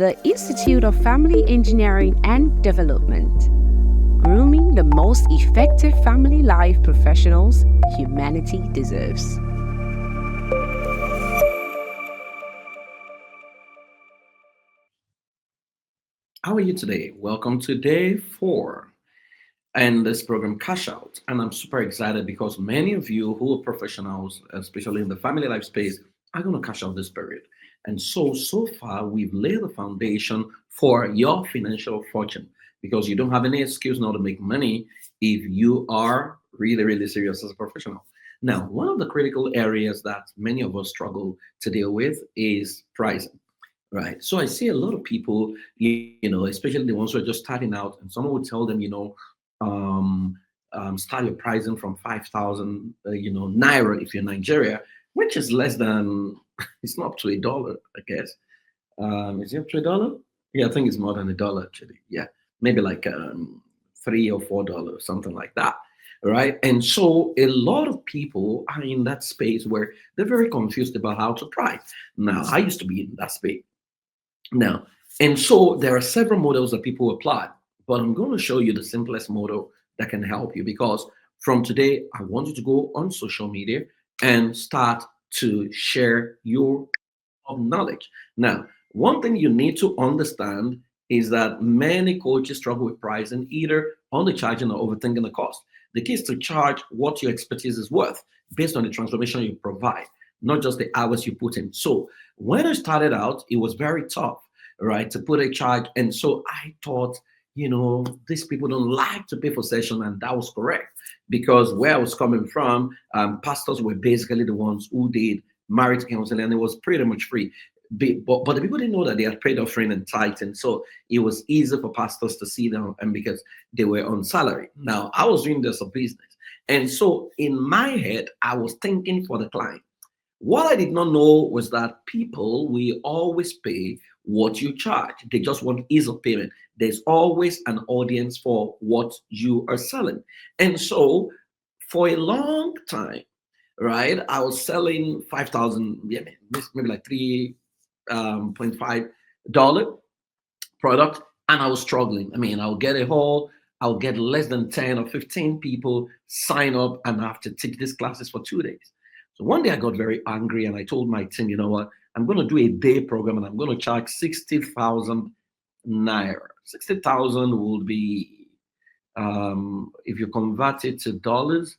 the Institute of Family Engineering and Development, grooming the most effective family life professionals humanity deserves. How are you today? Welcome to day 4 and this program Cash Out. And I'm super excited because many of you who are professionals, especially in the family life space, are going to cash out this period. And so far, we've laid the foundation for your financial fortune because you don't have any excuse now to make money if you are really serious as a professional. Now, one of the critical areas that many of us struggle to deal with is pricing. Right. So I see a lot of people, especially the ones who are just starting out, and someone would tell them, um, start your pricing from 5,000, naira if you're Nigeria, which is less than, it's not up to $1, I guess. Is it up to $1? Yeah, I think it's more than $1 actually. Yeah, maybe like $3 or $4, something like that. Right. And so a lot of people are in that space where they're very confused about how to price. Now, I used to be in that space now. And so there are several models that people apply, but I'm going to show you the simplest model that can help you because from today, I want you to go on social media and start to share your knowledge. Now, one thing you need to understand is that many coaches struggle with pricing, either undercharging or overthinking the cost. The key is to charge what your expertise is worth based on the transformation you provide, not just the hours you put in. So when I started out, it was very tough, right, to put a charge. And so I thought, these people don't like to pay for session, and that was correct because where I was coming from, pastors were basically the ones who did marriage counseling, and it was pretty much free. But the people didn't know that they had paid offering and tithe, and so it was easy for pastors to see them, and because they were on salary. Now I was doing this a business, and so in my head, I was thinking for the client. What I did not know was that people will always pay what you charge. They just want ease of payment. There's always an audience for what you are selling. And so for a long time, right, I was selling 5,000, yeah, maybe like 3.5 product, and I was struggling. I mean, I'll get less than 10 or 15 people sign up, and I have to take these classes for 2 days. So one day I got very angry and I told my team, you know what, I'm going to do a day program and I'm going to charge 60,000 naira. 60,000 will be, if you convert it to dollars,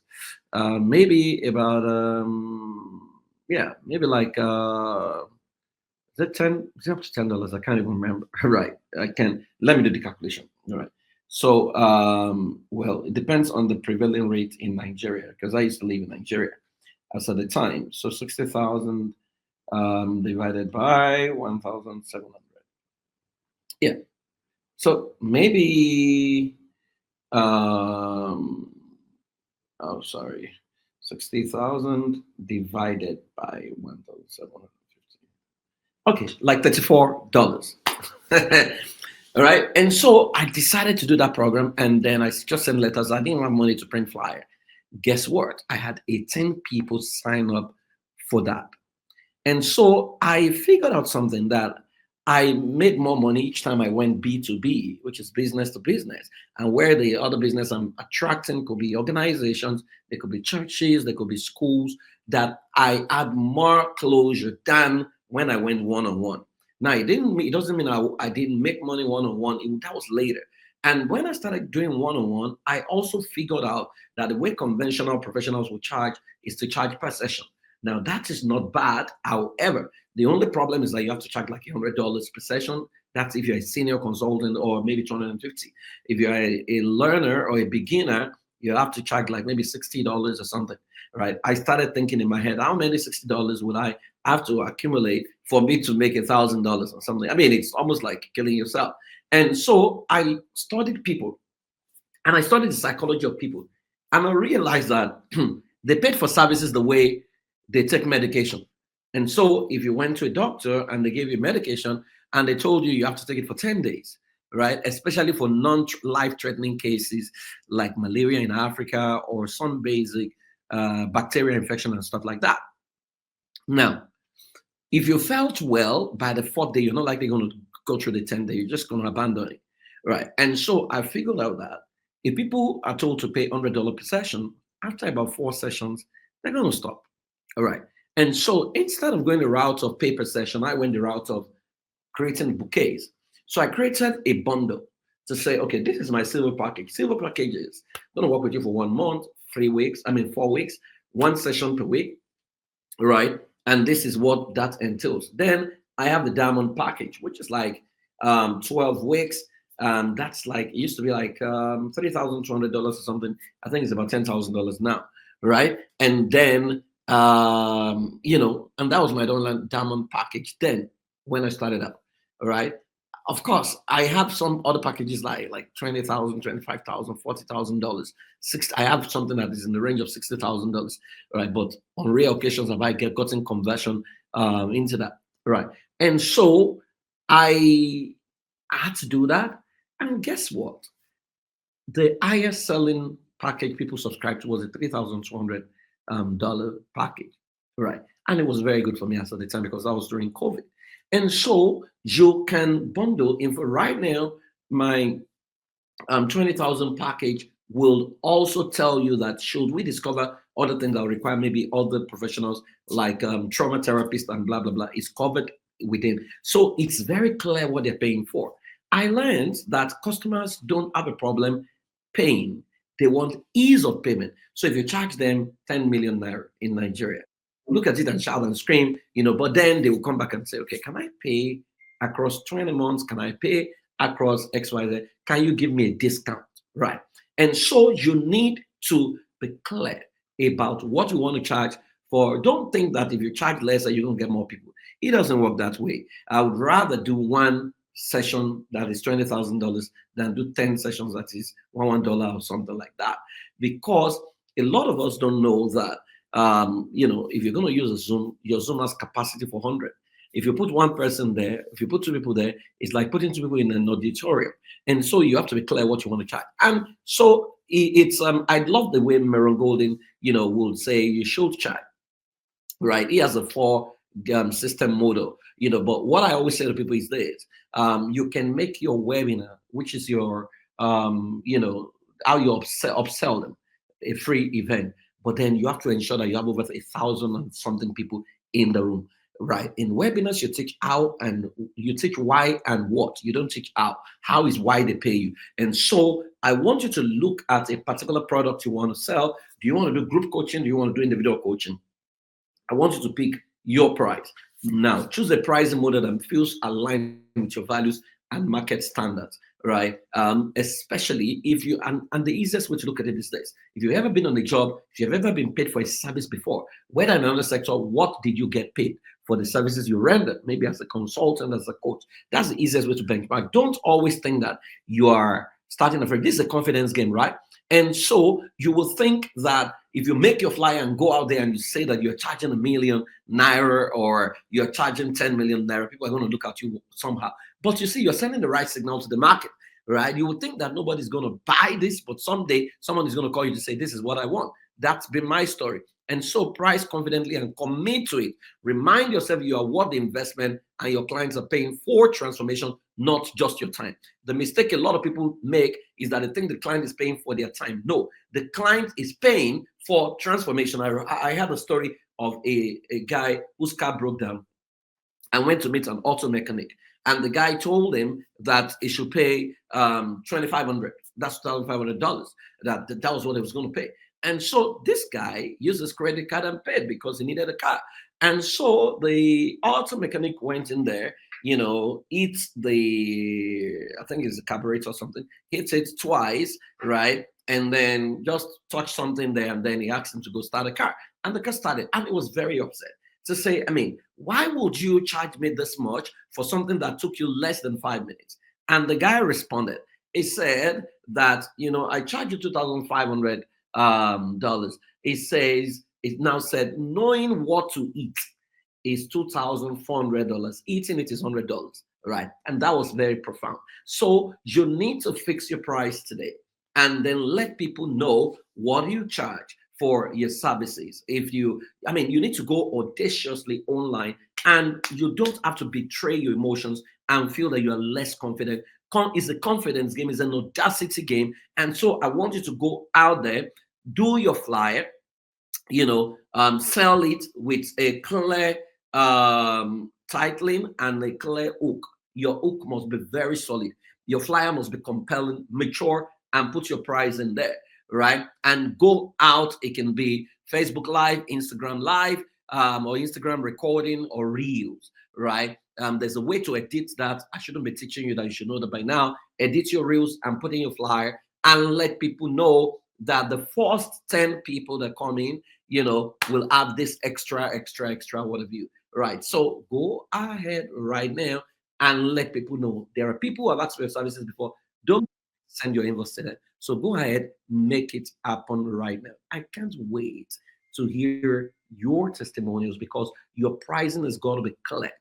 maybe about, yeah, maybe like, is it 10? Is it up to $10? I can't even remember. Right. I can let me do the calculation. All right. So well, it depends on the prevailing rate in Nigeria because I used to live in Nigeria as at the time. So 60,000 divided by 1,700. Yeah. So maybe um oh sorry. 60,000 divided by 1,750. Okay, like $34. All right. And so I decided to do that program. And then I just sent letters. I didn't have money to print flyer. Guess what? I had 18 people sign up for that. And so I figured out something that I made more money each time I went B2B, which is business to business. And where the other business I'm attracting could be organizations, they could be churches, they could be schools, that I had more closure than when I went one on one. Now it doesn't mean I didn't make money one on one. That was later. And when I started doing one on one, I also figured out that the way conventional professionals will charge is to charge per session. Now that is not bad. However, the only problem is that you have to charge like $100 per session. That's if you're a senior consultant, or maybe 250. If you're a learner or a beginner, you have to charge like maybe $60 or something. Right. I started thinking in my head, how many $60 would I have to accumulate for me to make $1,000 or something? I mean, it's almost like killing yourself. And so I studied people, and I studied the psychology of people. And I realized that they paid for services the way they take medication. And so if you went to a doctor and they gave you medication and they told you have to take it for 10 days, right? Especially for non-life threatening cases like malaria in Africa or some basic bacterial infection and stuff like that. Now, if you felt well by the fourth day, you're not likely going to go through the 10 day, you're just going to abandon it. Right. And so I figured out that if people are told to pay $100 per session, after about 4 sessions, they're going to stop. All right. And so instead of going the route of pay per session, I went the route of creating bouquets. So I created a bundle to say, okay, this is my silver package. Silver package is going to work with you for 1 month, 3 weeks, 4 weeks, 1 session per week, right? And this is what that entails. Then I have the diamond package, which is like 12 weeks. That's like, it used to be like $3,200 or something. I think it's about $10,000 now, right? And then, and that was my diamond package then when I started out, right? Of course, I have some other packages like 20,000, 25,000, $40,000. I have something that is in the range of $60,000, right? But on rare occasions have I gotten conversion into that, right? And so I had to do that, and guess what? The highest selling package people subscribed to was a $3,200 package, right? And it was very good for me at the time because I was during COVID. And so you can bundle info right now. My 20,000 package will also tell you that should we discover other things that will require maybe other professionals like trauma therapists and blah blah blah is covered within. So it's very clear what they're paying for. I learned that customers don't have a problem paying. They want ease of payment. So if you charge them 10 million naira in Nigeria, look at it and shout and scream, but then they will come back and say, okay, can I pay across 20 months? Can I pay across XYZ? Can you give me a discount? Right. And so you need to be clear about what you want to charge for. Don't think that if you charge less, that you're going to get more people. It doesn't work that way. I would rather do one session that is $20,000 than do 10 sessions that is $1 or something like that. Because a lot of us don't know that, if you're going to use a Zoom, your Zoom has capacity for 100. If you put one person there, if you put two people there, it's like putting two people in an auditorium. And so you have to be clear what you want to charge. And so it's I love the way Meron Golden, will say you should charge, right? He has a four system model, but what I always say to people is this: you can make your webinar, which is your how you upsell them, a free event, but then you have to ensure that you have over 1,000 and something people in the room. Right. In webinars, you teach how and you teach why and what. You don't teach how. How is why they pay you. And so I want you to look at a particular product you want to sell. Do you want to do group coaching? Do you want to do individual coaching? I want you to pick your price. Now, choose a pricing model that feels aligned with your values and market standards, right? Especially if you, and the easiest way to look at it is this: if you've ever been on a job, if you've ever been paid for a service before, whether in another sector, what did you get paid for the services you rendered? Maybe as a consultant, as a coach. That's the easiest way to benchmark. Don't always think that you are starting afresh. This is a confidence game, right? And so you will think that if you make your flyer and go out there and you say that you're charging 1 million naira or you're charging 10 million naira, people are going to look at you somehow. But you see, you're sending the right signal to the market, right? You would think that nobody's going to buy this, but someday someone is going to call you to say, this is what I want. That's been my story. And so price confidently and commit to it. Remind yourself you are worth the investment and your clients are paying for transformation, not just your time. The mistake a lot of people make is that they think the client is paying for their time. No, the client is paying for transformation. I had a story of a guy whose car broke down and went to meet an auto mechanic. And the guy told him that he should pay $2,500. That's $2,500. That was what he was going to pay. And so this guy used his credit card and paid because he needed a car. And so the auto mechanic went in there, hits I think it's a carburetor or something, hits it twice, right? And then just touch something there. And then he asked him to go start a car. And the car started. And he was very upset to say, why would you charge me this much for something that took you less than 5 minutes? And the guy responded. He said that, I charge you $2,500. It now said, knowing what to eat is $2,400. Eating it is $100, right? And that was very profound. So you need to fix your price today and then let people know what you charge for your services. You need to go audaciously online And you don't have to betray your emotions and feel that you are less confident. It's a confidence game, it's an audacity game. And so I want you to go out there, do your flyer, sell it with a clear titling and a clear hook. Your hook must be very solid. Your flyer must be compelling, mature, and put your price in there, right? And go out. It can be Facebook Live, Instagram Live, or Instagram recording or reels, right? There's a way to edit that. I shouldn't be teaching you that. You should know that by now. Edit your reels and put in your flyer and let people know that the first 10 people that come in, will have this extra, what have you, right? So go ahead right now and let people know. There are people who have asked for your services before. Don't send your invoice to them. So go ahead, make it happen right now. I can't wait to hear your testimonials because your pricing has got to be clear,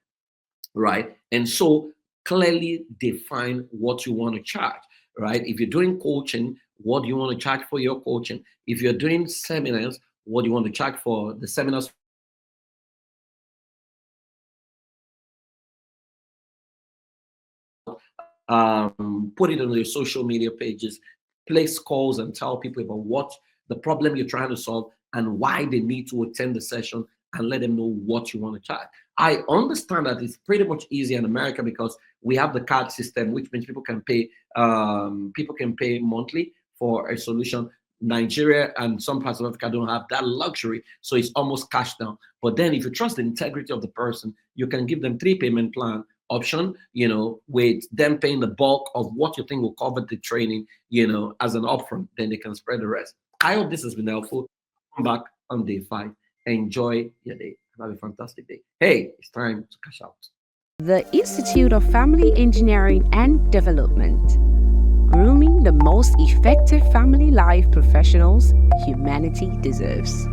right? And so clearly define what you want to charge, right? If you're doing coaching, what do you want to charge for your coaching? If you're doing seminars, what do you want to charge for the seminars? Put it on your social media pages, place calls and tell people about what the problem you're trying to solve and why they need to attend the session and let them know what you want to charge. I understand that it's pretty much easy in America because we have the card system, which means people can pay monthly for a solution. Nigeria and some parts of Africa don't have that luxury, so it's almost cash down. But then, if you trust the integrity of the person, you can give them three payment plan option, with them paying the bulk of what you think will cover the training, as an upfront. Then they can spread the rest. I hope this has been helpful. Come back on day 5. Enjoy your day. Have a fantastic day. Hey, it's time to cash out. The Institute of Family Engineering and Development, grooming the most effective family life professionals humanity deserves.